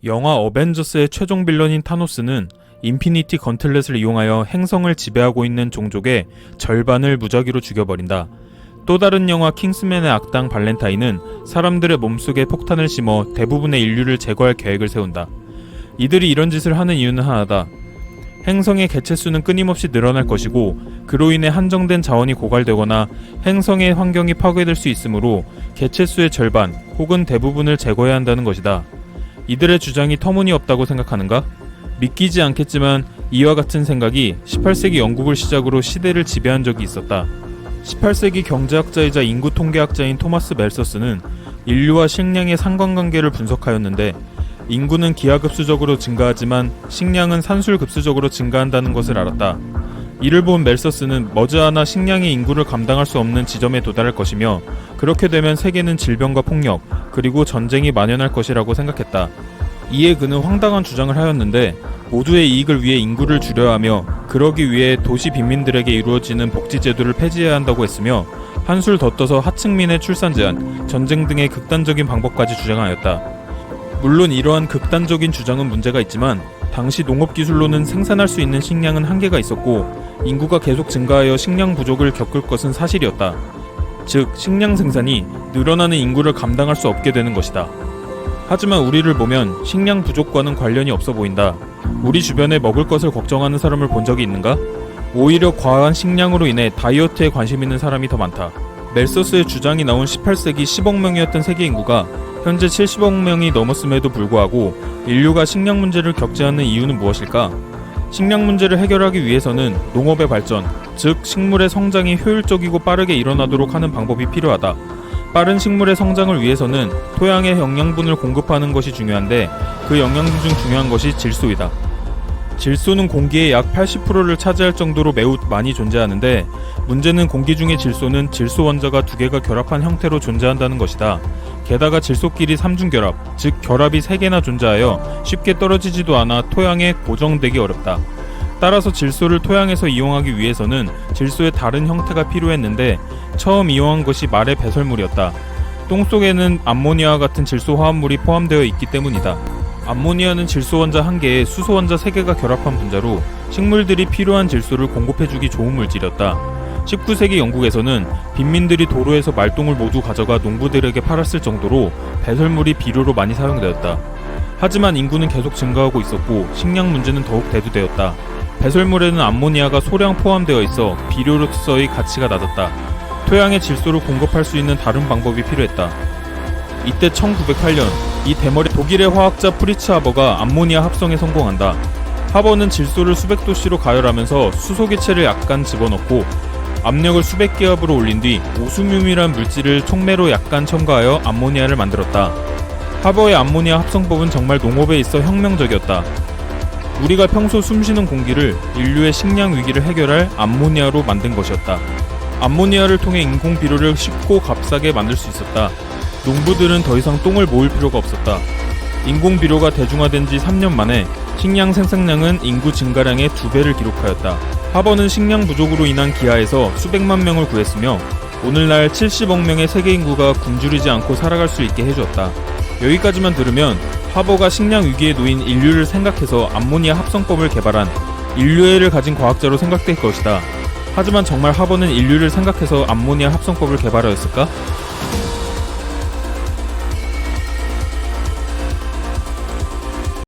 영화 어벤져스의 최종 빌런인 타노스는 인피니티 건틀렛을 이용하여 행성을 지배하고 있는 종족의 절반을 무작위로 죽여버린다. 또 다른 영화 킹스맨의 악당 발렌타인은 사람들의 몸속에 폭탄을 심어 대부분의 인류를 제거할 계획을 세운다. 이들이 이런 짓을 하는 이유는 하나다. 행성의 개체수는 끊임없이 늘어날 것이고 그로 인해 한정된 자원이 고갈되거나 행성의 환경이 파괴될 수 있으므로 개체수의 절반 혹은 대부분을 제거해야 한다는 것이다. 이들의 주장이 터무니없다고 생각하는가? 믿기지 않겠지만 이와 같은 생각이 18세기 영국을 시작으로 시대를 지배한 적이 있었다. 18세기 경제학자이자 인구 통계학자인 토마스 멜서스는 인류와 식량의 상관관계를 분석하였는데 인구는 기하급수적으로 증가하지만 식량은 산술급수적으로 증가한다는 것을 알았다. 이를 본 멜서스는 머지않아 식량이 인구를 감당할 수 없는 지점에 도달할 것이며 그렇게 되면 세계는 질병과 폭력 그리고 전쟁이 만연할 것이라고 생각했다. 이에 그는 황당한 주장을 하였는데 모두의 이익을 위해 인구를 줄여야 하며 그러기 위해 도시 빈민들에게 이루어지는 복지제도를 폐지해야 한다고 했으며 한술 더 떠서 하층민의 출산 제한, 전쟁 등의 극단적인 방법까지 주장하였다. 물론 이러한 극단적인 주장은 문제가 있지만 당시 농업기술로는 생산할 수 있는 식량은 한계가 있었고 인구가 계속 증가하여 식량 부족을 겪을 것은 사실이었다. 즉 식량 생산이 늘어나는 인구를 감당할 수 없게 되는 것이다. 하지만 우리를 보면 식량 부족과는 관련이 없어 보인다. 우리 주변에 먹을 것을 걱정하는 사람을 본 적이 있는가? 오히려 과한 식량으로 인해 다이어트에 관심 있는 사람이 더 많다. 멜서스의 주장이 나온 18세기 10억 명이었던 세계 인구가 현재 70억 명이 넘었음에도 불구하고 인류가 식량 문제를 겪지 않는 이유는 무엇일까? 식량 문제를 해결하기 위해서는 농업의 발전, 즉 식물의 성장이 효율적이고 빠르게 일어나도록 하는 방법이 필요하다. 빠른 식물의 성장을 위해서는 토양에 영양분을 공급하는 것이 중요한데 그 영양분 중 중요한 것이 질소이다. 질소는 공기의 약 80%를 차지할 정도로 매우 많이 존재하는데 문제는 공기 중의 질소는 질소 원자가 두 개가 결합한 형태로 존재한다는 것이다. 게다가 질소끼리 삼중결합, 즉 결합이 3개나 존재하여 쉽게 떨어지지도 않아 토양에 고정되기 어렵다. 따라서 질소를 토양에서 이용하기 위해서는 질소의 다른 형태가 필요했는데 처음 이용한 것이 말의 배설물이었다. 똥 속에는 암모니아와 같은 질소 화합물이 포함되어 있기 때문이다. 암모니아는 질소 원자 1개에 수소 원자 3개가 결합한 분자로 식물들이 필요한 질소를 공급해주기 좋은 물질이었다. 19세기 영국에서는 빈민들이 도로에서 말똥을 모두 가져가 농부들에게 팔았을 정도로 배설물이 비료로 많이 사용되었다. 하지만 인구는 계속 증가하고 있었고 식량 문제는 더욱 대두되었다. 배설물에는 암모니아가 소량 포함되어 있어 비료로서의 가치가 낮았다. 토양에 질소를 공급할 수 있는 다른 방법이 필요했다. 이때 1908년 이 대머리 독일의 화학자 프리츠 하버가 암모니아 합성에 성공한다. 하버는 질소를 수백 도씨로 가열하면서 수소기체를 약간 집어넣고 압력을 수백 기압으로 올린 뒤 오수뮴이란 물질을 촉매로 약간 첨가하여 암모니아를 만들었다. 하버의 암모니아 합성법은 정말 농업에 있어 혁명적이었다. 우리가 평소 숨쉬는 공기를 인류의 식량 위기를 해결할 암모니아로 만든 것이었다. 암모니아를 통해 인공 비료를 쉽고 값싸게 만들 수 있었다. 농부들은 더 이상 똥을 모을 필요가 없었다. 인공 비료가 대중화된 지 3년 만에 식량 생산량은 인구 증가량의 2배를 기록하였다. 하버는 식량 부족으로 인한 기아에서 수백만 명을 구했으며 오늘날 70억 명의 세계 인구가 굶주리지 않고 살아갈 수 있게 해주었다. 여기까지만 들으면 하버가 식량 위기에 놓인 인류를 생각해서 암모니아 합성법을 개발한 인류애를 가진 과학자로 생각될 것이다. 하지만 정말 하버는 인류를 생각해서 암모니아 합성법을 개발하였을까?